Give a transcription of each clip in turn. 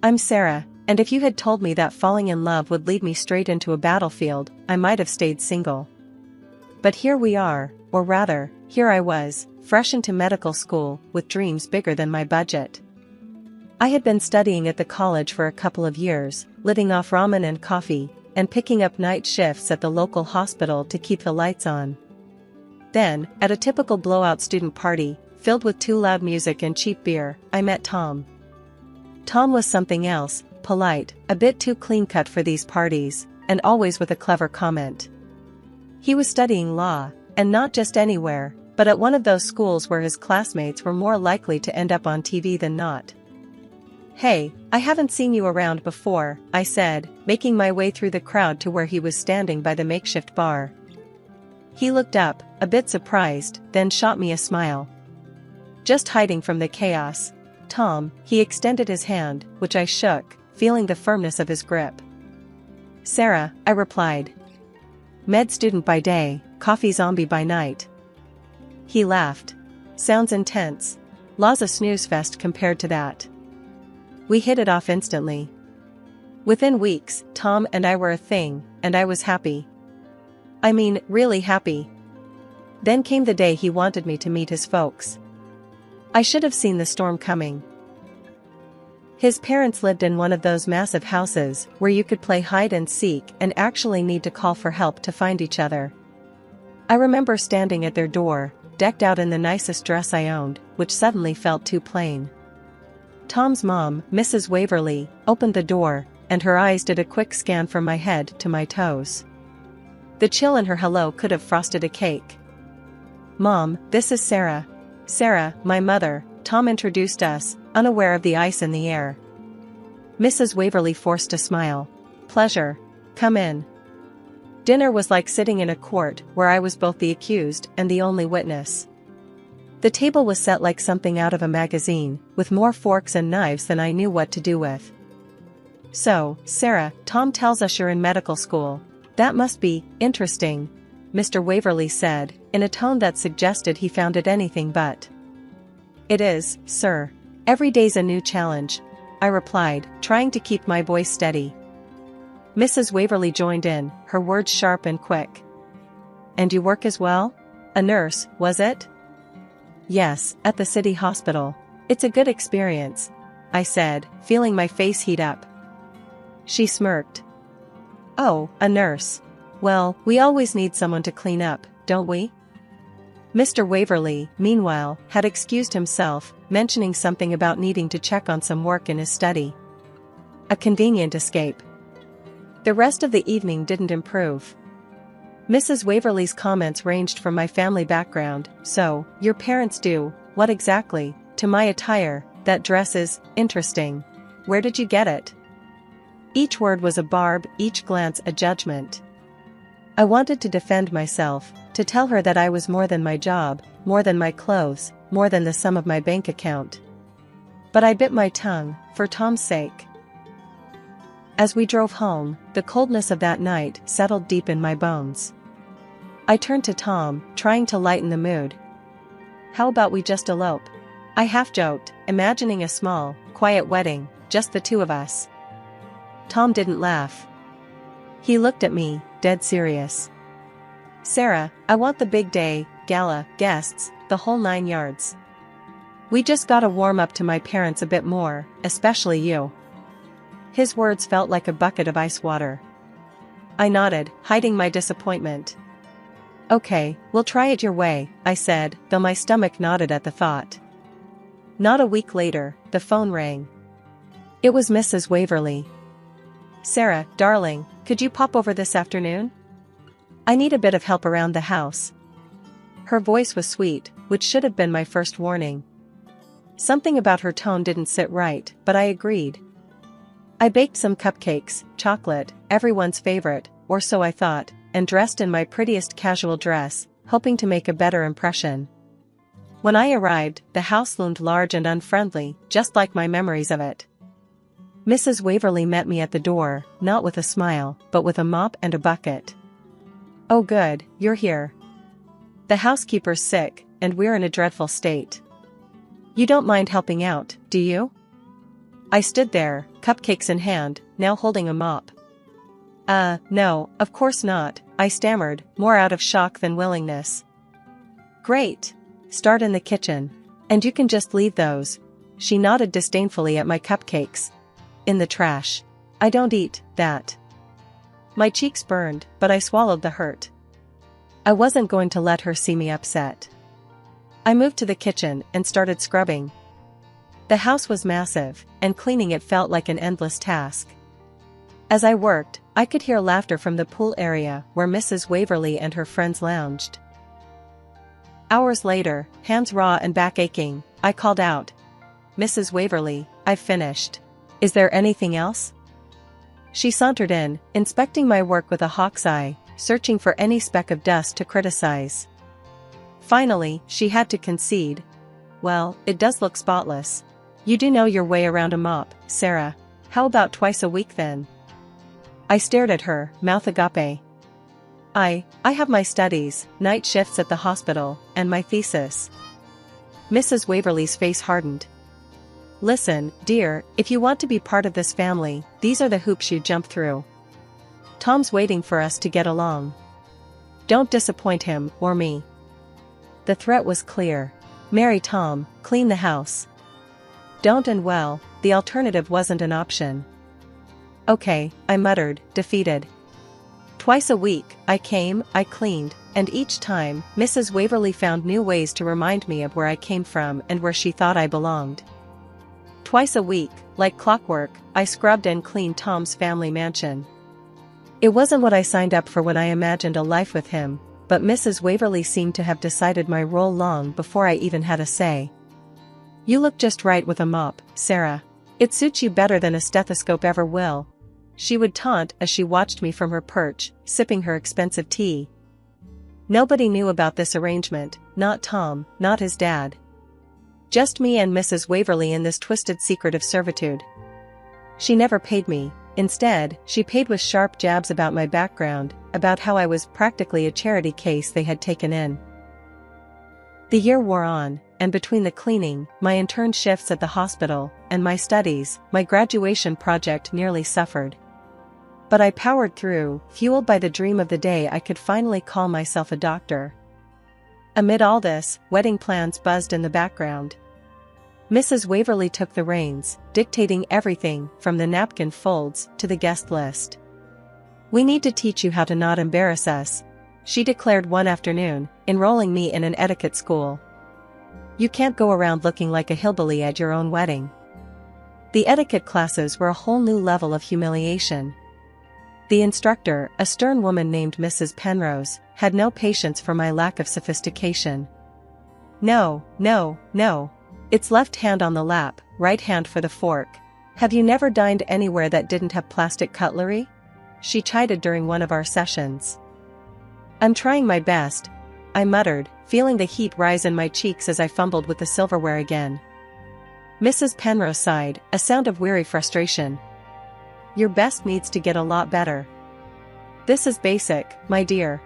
I'm Sarah, and if you had told me that falling in love would lead me straight into a battlefield, I might have stayed single. But here we are, or rather, here I was, fresh into medical school, with dreams bigger than my budget. I had been studying at the college for a couple of years, living off ramen and coffee, and picking up night shifts at the local hospital to keep the lights on. Then, at a typical blowout student party, filled with too loud music and cheap beer, I met Tom. Tom was something else, polite, a bit too clean-cut for these parties, and always with a clever comment. He was studying law, and not just anywhere, but at one of those schools where his classmates were more likely to end up on TV than not. "Hey, I haven't seen you around before," I said, making my way through the crowd to where he was standing by the makeshift bar. He looked up, a bit surprised, then shot me a smile. "Just hiding from the chaos, Tom." He extended his hand, which I shook, feeling the firmness of his grip. "Sarah," I replied. "Med student by day, coffee zombie by night." He laughed. "Sounds intense. Law's a snooze fest compared to that." We hit it off instantly. Within weeks, Tom and I were a thing, and I was happy. I mean, really happy. Then came the day he wanted me to meet his folks. I should have seen the storm coming. His parents lived in one of those massive houses where you could play hide and seek and actually need to call for help to find each other. I remember standing at their door, decked out in the nicest dress I owned, which suddenly felt too plain. Tom's mom, Mrs. Waverly, opened the door, and her eyes did a quick scan from my head to my toes. The chill in her hello could have frosted a cake. "Mom, this is Sarah." "Sarah, my mother," Tom introduced us, unaware of the ice in the air. Mrs. Waverly forced a smile. "Pleasure. Come in." Dinner was like sitting in a court where I was both the accused and the only witness. The table was set like something out of a magazine, with more forks and knives than I knew what to do with. "So, Sarah, Tom tells us you're in medical school. That must be interesting," Mr. Waverly said, in a tone that suggested he found it anything but. "It is, sir. Every day's a new challenge," I replied, trying to keep my voice steady. Mrs. Waverly joined in, her words sharp and quick. "And you work as well? A nurse, was it?" "Yes, at the city hospital. It's a good experience," I said, feeling my face heat up. She smirked. "Oh, a nurse. Well, we always need someone to clean up, don't we?" Mr. Waverly, meanwhile, had excused himself, mentioning something about needing to check on some work in his study. A convenient escape. The rest of the evening didn't improve. Mrs. Waverly's comments ranged from my family background, "So, your parents do, what exactly?" to my attire, "That dress is interesting. Where did you get it?" Each word was a barb, each glance a judgment. I wanted to defend myself, to tell her that I was more than my job, more than my clothes, more than the sum of my bank account. But I bit my tongue, for Tom's sake. As we drove home, the coldness of that night settled deep in my bones. I turned to Tom, trying to lighten the mood. "How about we just elope?" I half-joked, imagining a small, quiet wedding, just the two of us. Tom didn't laugh. He looked at me, dead serious. "Sarah, I want the big day, gala, guests, the whole 9 yards. We just gotta warm up to my parents a bit more, especially you." His words felt like a bucket of ice water. I nodded, hiding my disappointment. "Okay, we'll try it your way," I said, though my stomach knotted at the thought. Not a week later, the phone rang. It was Mrs. Waverly. "Sarah, darling, could you pop over this afternoon? I need a bit of help around the house." Her voice was sweet, which should have been my first warning. Something about her tone didn't sit right, but I agreed. I baked some cupcakes, chocolate, everyone's favorite, or so I thought, and dressed in my prettiest casual dress, hoping to make a better impression. When I arrived, the house loomed large and unfriendly, just like my memories of it. Mrs. Waverly met me at the door, not with a smile, but with a mop and a bucket. "Oh good, you're here. The housekeeper's sick, and we're in a dreadful state. You don't mind helping out, do you?" I stood there, cupcakes in hand, now holding a mop. No, of course not, I stammered, more out of shock than willingness. Great. Start in the kitchen. And you can just leave those. She nodded disdainfully at my cupcakes. In the trash. I don't eat that. My cheeks burned, but I swallowed the hurt. I wasn't going to let her see me upset. I moved to the kitchen and started scrubbing. The house was massive, and cleaning it felt like an endless task. As I worked, I could hear laughter from the pool area where Mrs. Waverly and her friends lounged. Hours later, hands raw and back aching, I called out, "Mrs. Waverly, I've finished. Is there anything else?" She sauntered in, inspecting my work with a hawk's eye, searching for any speck of dust to criticize. Finally, she had to concede. "Well, it does look spotless. You do know your way around a mop, Sarah. How about twice a week then?" I stared at her, mouth agape. I have my studies, night shifts at the hospital, and my thesis." Mrs. Waverly's face hardened. "Listen, dear, if you want to be part of this family, these are the hoops you jump through. Tom's waiting for us to get along. Don't disappoint him, or me." The threat was clear. Marry Tom, clean the house. Don't, and well, the alternative wasn't an option. "Okay," I muttered, defeated. Twice a week, I came, I cleaned, and each time, Mrs. Waverly found new ways to remind me of where I came from and where she thought I belonged. Twice a week, like clockwork, I scrubbed and cleaned Tom's family mansion. It wasn't what I signed up for when I imagined a life with him, but Mrs. Waverly seemed to have decided my role long before I even had a say. "You look just right with a mop, Sarah. It suits you better than a stethoscope ever will," she would taunt as she watched me from her perch, sipping her expensive tea. Nobody knew about this arrangement, not Tom, not his dad. Just me and Mrs. Waverly in this twisted secret of servitude. She never paid me. Instead, she paid with sharp jabs about my background, about how I was practically a charity case they had taken in. The year wore on, and between the cleaning, my intern shifts at the hospital, and my studies, my graduation project nearly suffered. But I powered through, fueled by the dream of the day I could finally call myself a doctor. Amid all this, wedding plans buzzed in the background. Mrs. Waverly took the reins, dictating everything from the napkin folds to the guest list. "We need to teach you how to not embarrass us," she declared one afternoon, enrolling me in an etiquette school. "You can't go around looking like a hillbilly at your own wedding." The etiquette classes were a whole new level of humiliation. The instructor, a stern woman named Mrs. Penrose, had no patience for my lack of sophistication. No. It's left hand on the lap, right hand for the fork. Have you never dined anywhere that didn't have plastic cutlery?" she chided during one of our sessions. "I'm trying my best," I muttered, feeling the heat rise in my cheeks as I fumbled with the silverware again. Mrs. Penrose sighed, a sound of weary frustration. "Your best needs to get a lot better. This is basic, my dear."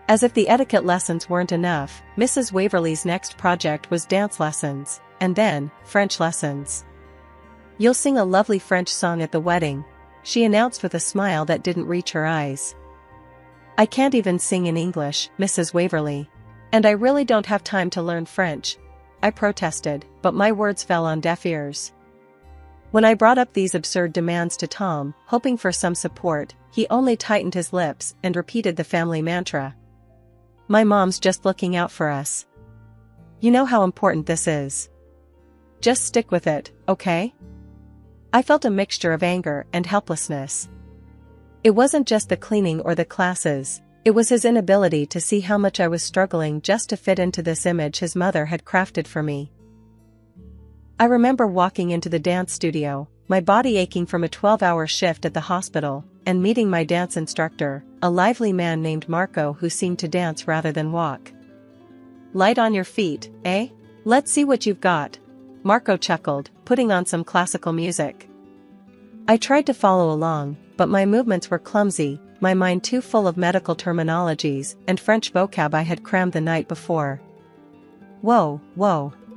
As if the etiquette lessons weren't enough, Mrs. Waverly's next project was dance lessons, and then, French lessons. "You'll sing a lovely French song at the wedding," she announced with a smile that didn't reach her eyes. "I can't even sing in English, Mrs. Waverly. And I really don't have time to learn French," I protested, but my words fell on deaf ears. When I brought up these absurd demands to Tom, hoping for some support, he only tightened his lips and repeated the family mantra. "My mom's just looking out for us. You know how important this is. Just stick with it, okay?" I felt a mixture of anger and helplessness. It wasn't just the cleaning or the classes, it was his inability to see how much I was struggling just to fit into this image his mother had crafted for me. I remember walking into the dance studio, my body aching from a 12-hour shift at the hospital, and meeting my dance instructor, a lively man named Marco who seemed to dance rather than walk. "Light on your feet, eh? Let's see what you've got," Marco chuckled, putting on some classical music. I tried to follow along, but my movements were clumsy, my mind too full of medical terminologies and French vocab I had crammed the night before. Whoa,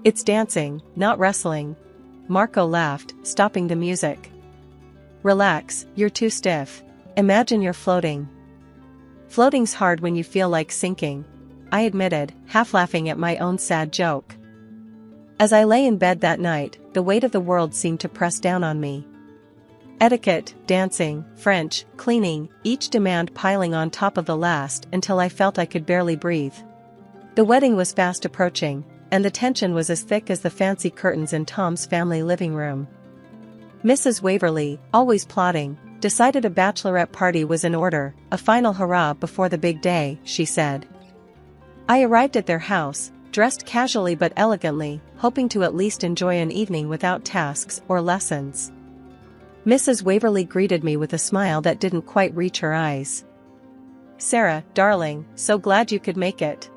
it's dancing, not wrestling," Marco laughed, stopping the music. Relax, you're too stiff. Imagine you're floating. Floating's hard when you feel like sinking, I admitted, half laughing at my own sad joke. As I lay in bed that night, the weight of the world seemed to press down on me. Etiquette, dancing, French, cleaning, each demand piling on top of the last until I felt I could barely breathe. The wedding was fast approaching, and the tension was as thick as the fancy curtains in Tom's family living room. Mrs. Waverly, always plotting, decided a bachelorette party was in order, a final hurrah before the big day, she said. I arrived at their house, dressed casually but elegantly, hoping to at least enjoy an evening without tasks or lessons. Mrs. Waverly greeted me with a smile that didn't quite reach her eyes. Sarah, darling, so glad you could make it.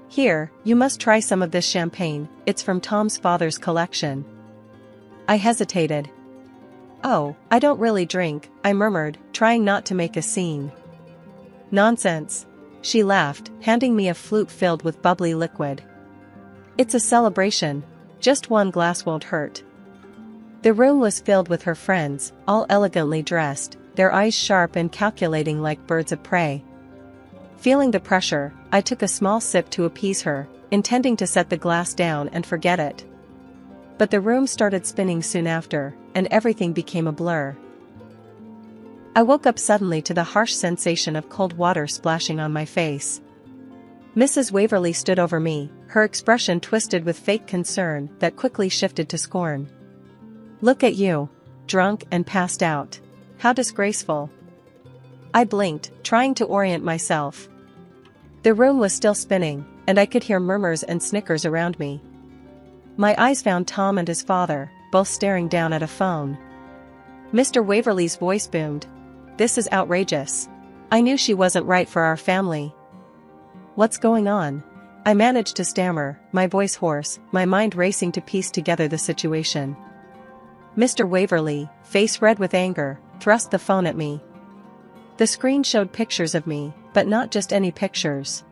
Here, you must try some of this champagne, it's from Tom's father's collection. I hesitated. Oh, I don't really drink, I murmured, trying not to make a scene. Nonsense. She laughed, handing me a flute filled with bubbly liquid. It's a celebration. Just one glass won't hurt. The room was filled with her friends, all elegantly dressed, their eyes sharp and calculating like birds of prey. Feeling the pressure, I took a small sip to appease her, intending to set the glass down and forget it. But the room started spinning soon after, and everything became a blur. I woke up suddenly to the harsh sensation of cold water splashing on my face. Mrs. Waverly stood over me, her expression twisted with fake concern that quickly shifted to scorn. Look at you. Drunk and passed out. How disgraceful. I blinked, trying to orient myself. The room was still spinning, and I could hear murmurs and snickers around me. My eyes found Tom and his father, both staring down at a phone. Mr. Waverly's voice boomed. This is outrageous. I knew she wasn't right for our family. What's going on? I managed to stammer, my voice hoarse, my mind racing to piece together the situation. Mr. Waverly, face red with anger, thrust the phone at me. The screen showed pictures of me, but not just any pictures.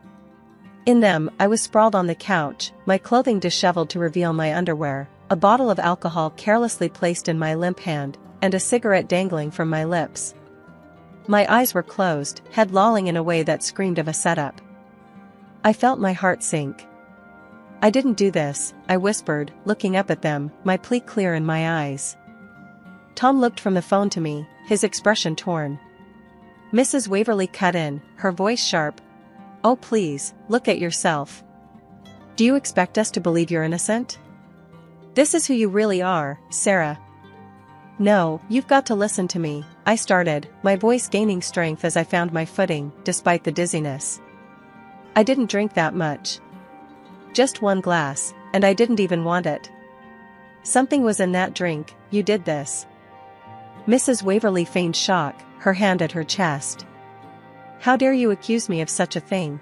In them, I was sprawled on the couch, my clothing disheveled to reveal my underwear, a bottle of alcohol carelessly placed in my limp hand, and a cigarette dangling from my lips. My eyes were closed, head lolling in a way that screamed of a setup. I felt my heart sink. I didn't do this, I whispered, looking up at them, my plea clear in my eyes. Tom looked from the phone to me, his expression torn. Mrs. Waverly cut in, her voice sharp. Oh please, look at yourself. Do you expect us to believe you're innocent? This is who you really are, Sarah. No, you've got to listen to me, I started, my voice gaining strength as I found my footing, despite the dizziness. I didn't drink that much. Just one glass, and I didn't even want it. Something was in that drink, you did this. Mrs. Waverly feigned shock, her hand at her chest. How dare you accuse me of such a thing?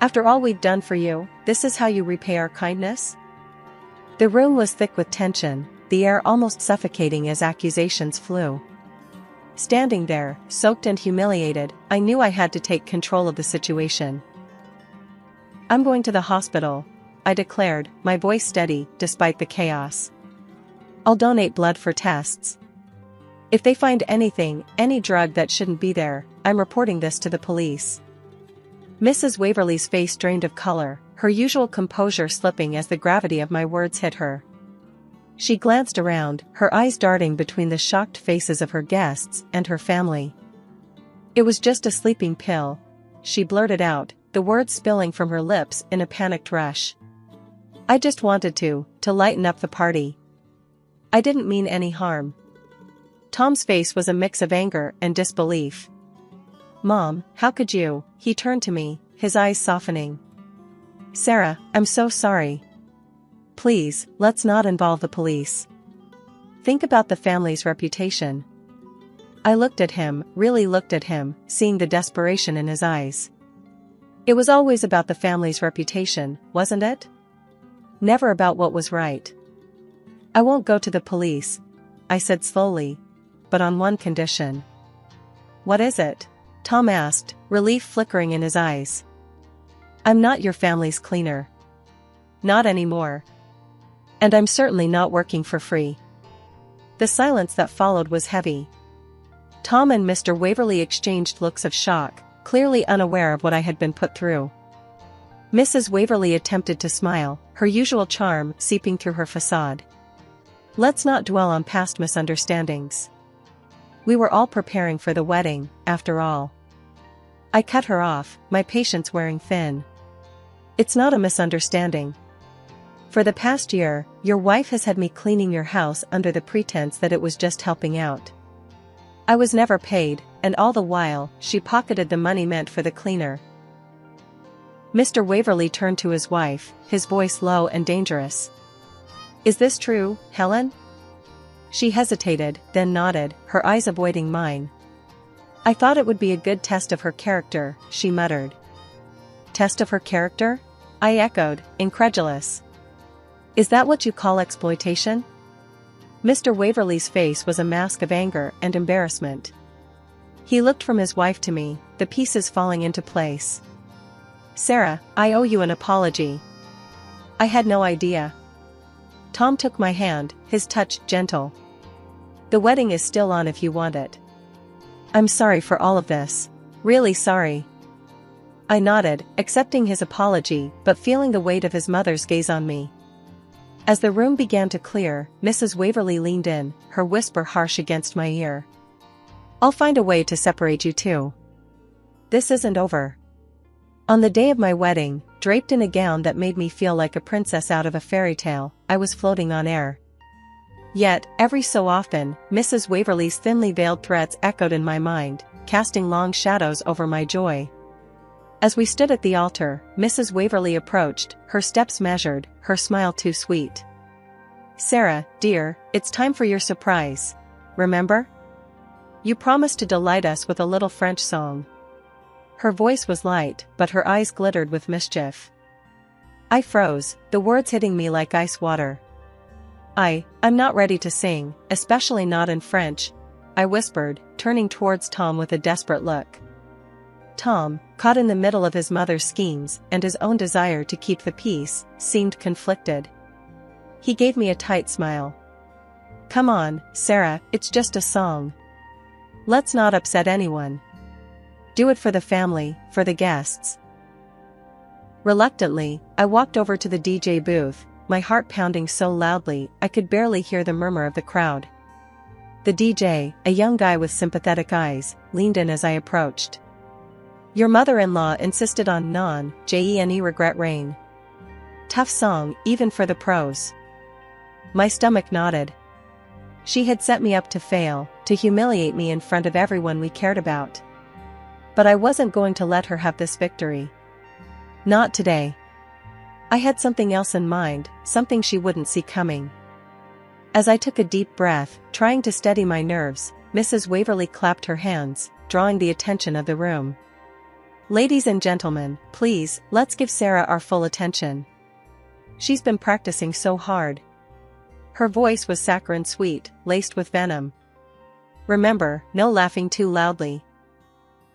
After all we've done for you, this is how you repay our kindness? The room was thick with tension, the air almost suffocating as accusations flew. Standing there, soaked and humiliated, I knew I had to take control of the situation. I'm going to the hospital, I declared, my voice steady, despite the chaos. I'll donate blood for tests. If they find anything, any drug that shouldn't be there, I'm reporting this to the police. Mrs. Waverly's face drained of color, her usual composure slipping as the gravity of my words hit her. She glanced around, her eyes darting between the shocked faces of her guests and her family. It was just a sleeping pill, she blurted out, the words spilling from her lips in a panicked rush. I just wanted to lighten up the party. I didn't mean any harm. Tom's face was a mix of anger and disbelief. Mom, how could you? He turned to me, his eyes softening. Sarah, I'm so sorry. Please, let's not involve the police. Think about the family's reputation. I looked at him, really looked at him, seeing the desperation in his eyes. It was always about the family's reputation, wasn't it? Never about what was right. I won't go to the police, I said slowly, but on one condition. What is it? Tom asked, relief flickering in his eyes. I'm not your family's cleaner. Not anymore. And I'm certainly not working for free." The silence that followed was heavy. Tom and Mr. Waverley exchanged looks of shock, clearly unaware of what I had been put through. Mrs. Waverley attempted to smile, her usual charm seeping through her facade. "Let's not dwell on past misunderstandings. We were all preparing for the wedding, after all." I cut her off, my patience wearing thin. "It's not a misunderstanding. For the past year, your wife has had me cleaning your house under the pretense that it was just helping out. I was never paid, and all the while, she pocketed the money meant for the cleaner." Mr. Waverley turned to his wife, his voice low and dangerous. "Is this true, Helen?" She hesitated, then nodded, her eyes avoiding mine. "I thought it would be a good test of her character," she muttered. "Test of her character?" I echoed, incredulous. "Is that what you call exploitation?" Mr. Waverley's face was a mask of anger and embarrassment. He looked from his wife to me, the pieces falling into place. "Sarah, I owe you an apology. I had no idea." Tom took my hand, his touch gentle. "The wedding is still on if you want it." "I'm sorry for all of this. Really sorry." I nodded, accepting his apology but feeling the weight of his mother's gaze on me. As the room began to clear, Mrs. Waverley leaned in, her whisper harsh against my ear. "I'll find a way to separate you two. This isn't over." On the day of my wedding, draped in a gown that made me feel like a princess out of a fairy tale, I was floating on air. Yet, every so often, Mrs. Waverley's thinly veiled threats echoed in my mind, casting long shadows over my joy. As we stood at the altar, Mrs. Waverley approached, her steps measured, her smile too sweet. "Sarah, dear, it's time for your surprise. Remember? You promised to delight us with a little French song." Her voice was light, but her eyes glittered with mischief. I froze, the words hitting me like ice water. I'm not ready to sing, especially not in French," I whispered, turning towards Tom with a desperate look. Tom, caught in the middle of his mother's schemes and his own desire to keep the peace, seemed conflicted. He gave me a tight smile. "Come on, Sarah, it's just a song. Let's not upset anyone. Do it for the family, for the guests." Reluctantly, I walked over to the DJ booth, my heart pounding so loudly I could barely hear the murmur of the crowd. The DJ, a young guy with sympathetic eyes, leaned in as I approached. "Your mother-in-law insisted on non-Jene regret rain. Tough song, even for the pros." My stomach nodded. She had set me up to fail, to humiliate me in front of everyone we cared about. But I wasn't going to let her have this victory. Not today. I had something else in mind, something she wouldn't see coming. As I took a deep breath, trying to steady my nerves, Mrs. Waverley clapped her hands, drawing the attention of the room. "Ladies and gentlemen, please, let's give Sarah our full attention. She's been practicing so hard." Her voice was saccharine sweet, laced with venom. "Remember, no laughing too loudly."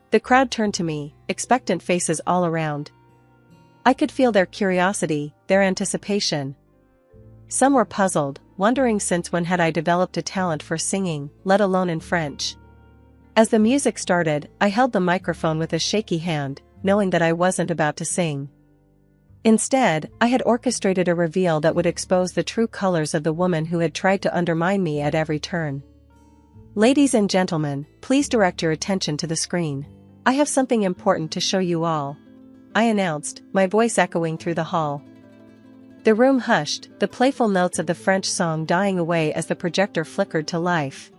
The crowd turned to me, expectant faces all around. I could feel their curiosity, their anticipation. Some were puzzled, wondering since when had I developed a talent for singing, let alone in French. As the music started, I held the microphone with a shaky hand, knowing that I wasn't about to sing. Instead, I had orchestrated a reveal that would expose the true colors of the woman who had tried to undermine me at every turn. "Ladies and gentlemen, please direct your attention to the screen. I have something important to show you all," I announced, my voice echoing through the hall. The room hushed, the playful notes of the French song dying away as the projector flickered to life.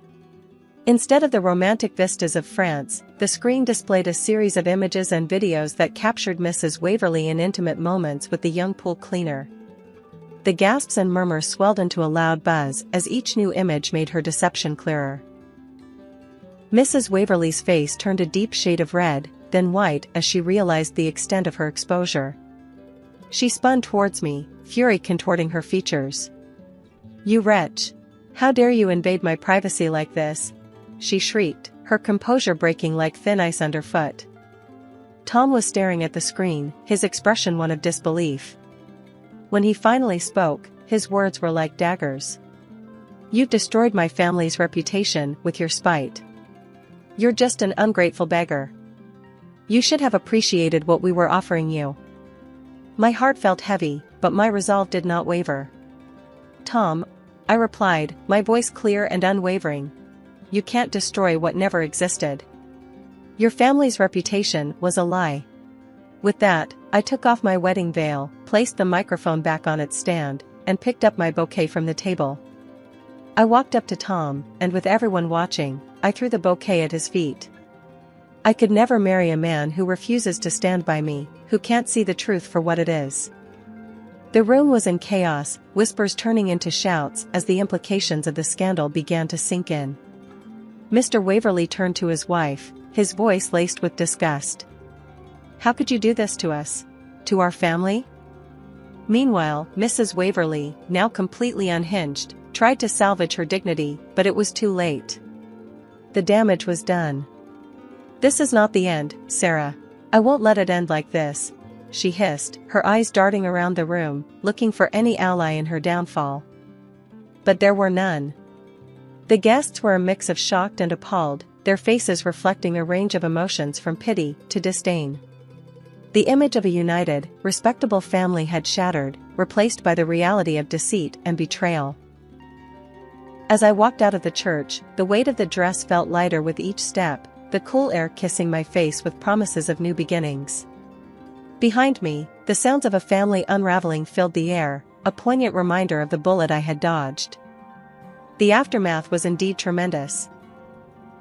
Instead of the romantic vistas of France, the screen displayed a series of images and videos that captured Mrs. Waverley in intimate moments with the young pool cleaner. The gasps and murmurs swelled into a loud buzz as each new image made her deception clearer. Mrs. Waverley's face turned a deep shade of red, then white as she realized the extent of her exposure. She spun towards me, fury contorting her features. "You wretch! How dare you invade my privacy like this?" she shrieked, her composure breaking like thin ice underfoot. Tom was staring at the screen, his expression one of disbelief. When he finally spoke, his words were like daggers. "You've destroyed my family's reputation with your spite. You're just an ungrateful beggar. You should have appreciated what we were offering you." My heart felt heavy, but my resolve did not waver. "Tom," I replied, my voice clear and unwavering, "you can't destroy what never existed. Your family's reputation was a lie." With that, I took off my wedding veil, placed the microphone back on its stand, and picked up my bouquet from the table. I walked up to Tom, and with everyone watching, I threw the bouquet at his feet. I could never marry a man who refuses to stand by me, who can't see the truth for what it is. The room was in chaos, whispers turning into shouts as the implications of the scandal began to sink in. Mr. Waverley turned to his wife, his voice laced with disgust. "How could you do this to us? To our family?" Meanwhile, Mrs. Waverley, now completely unhinged, tried to salvage her dignity, but it was too late. The damage was done. "This is not the end, Sarah. I won't let it end like this," she hissed, her eyes darting around the room, looking for any ally in her downfall. But there were none. The guests were a mix of shocked and appalled, their faces reflecting a range of emotions from pity to disdain. The image of a united, respectable family had shattered, replaced by the reality of deceit and betrayal. As I walked out of the church, the weight of the dress felt lighter with each step, the cool air kissing my face with promises of new beginnings. Behind me, the sounds of a family unraveling filled the air, a poignant reminder of the bullet I had dodged. The aftermath was indeed tremendous.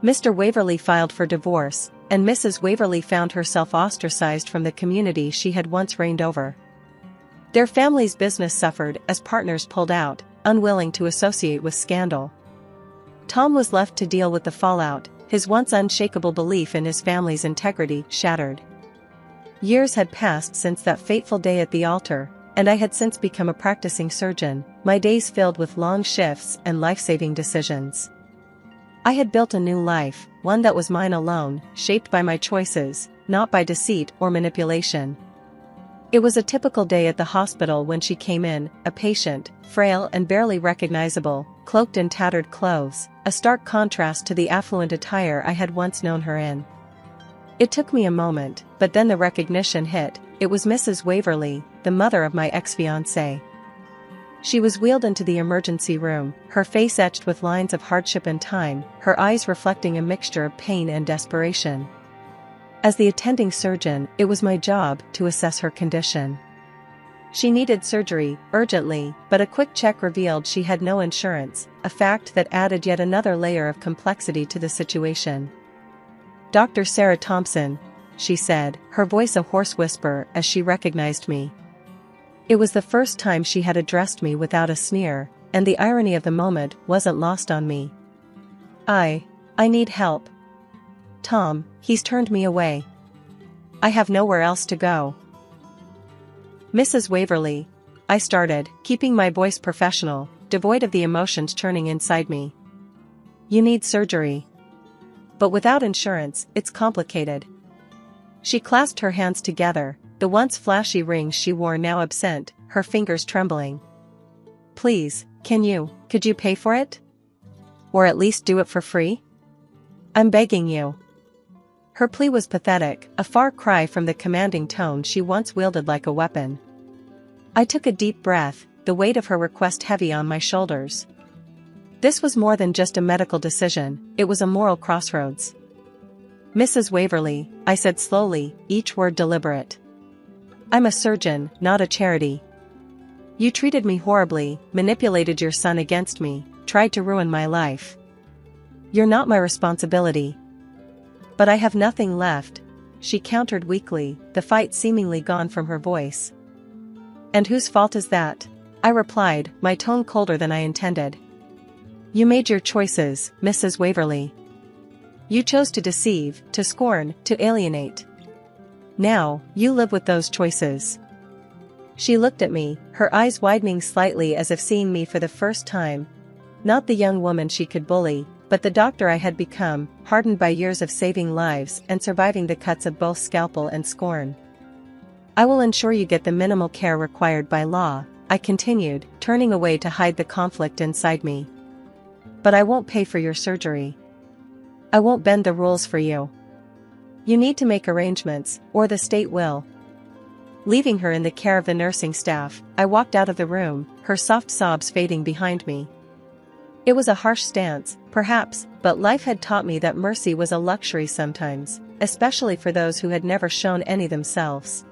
Mr. Waverley filed for divorce, and Mrs. Waverley found herself ostracized from the community she had once reigned over. Their family's business suffered as partners pulled out, unwilling to associate with scandal. Tom was left to deal with the fallout, his once unshakable belief in his family's integrity shattered. Years had passed since that fateful day at the altar, and I had since become a practicing surgeon, my days filled with long shifts and life-saving decisions. I had built a new life, one that was mine alone, shaped by my choices, not by deceit or manipulation. It was a typical day at the hospital when she came in, a patient, frail and barely recognizable, cloaked in tattered clothes, a stark contrast to the affluent attire I had once known her in. It took me a moment, but then the recognition hit. It was Mrs. Waverley, the mother of my ex-fiancé. She was wheeled into the emergency room, her face etched with lines of hardship and time, her eyes reflecting a mixture of pain and desperation. As the attending surgeon, it was my job to assess her condition. She needed surgery, urgently, but a quick check revealed she had no insurance, a fact that added yet another layer of complexity to the situation. "Dr. Sarah Thompson," she said, her voice a hoarse whisper as she recognized me. It was the first time she had addressed me without a sneer, and the irony of the moment wasn't lost on me. I need help. Tom, he's turned me away. I have nowhere else to go." "Mrs. Waverley," I started, keeping my voice professional, devoid of the emotions churning inside me. "You need surgery. But without insurance, it's complicated." She clasped her hands together, the once flashy rings she wore now absent, her fingers trembling. "Please, could you pay for it? Or at least do it for free? I'm begging you." Her plea was pathetic, a far cry from the commanding tone she once wielded like a weapon. I took a deep breath, the weight of her request heavy on my shoulders. This was more than just a medical decision, it was a moral crossroads. "Mrs. Waverley," I said slowly, each word deliberate. "I'm a surgeon, not a charity. You treated me horribly, manipulated your son against me, tried to ruin my life. You're not my responsibility. But I have nothing left," she countered weakly, the fight seemingly gone from her voice. "And whose fault is that?" I replied, my tone colder than I intended. "You made your choices, Mrs. Waverley. You chose to deceive, to scorn, to alienate. Now, you live with those choices." She looked at me, her eyes widening slightly as if seeing me for the first time. Not the young woman she could bully, but the doctor I had become, hardened by years of saving lives and surviving the cuts of both scalpel and scorn. "I will ensure you get the minimal care required by law," I continued, turning away to hide the conflict inside me. But I won't pay for your surgery. I won't bend the rules for you. You need to make arrangements, or the state will. Leaving her in the care of the nursing staff, I walked out of the room, her soft sobs fading behind me. It was a harsh stance, perhaps, but life had taught me that mercy was a luxury sometimes, especially for those who had never shown any themselves.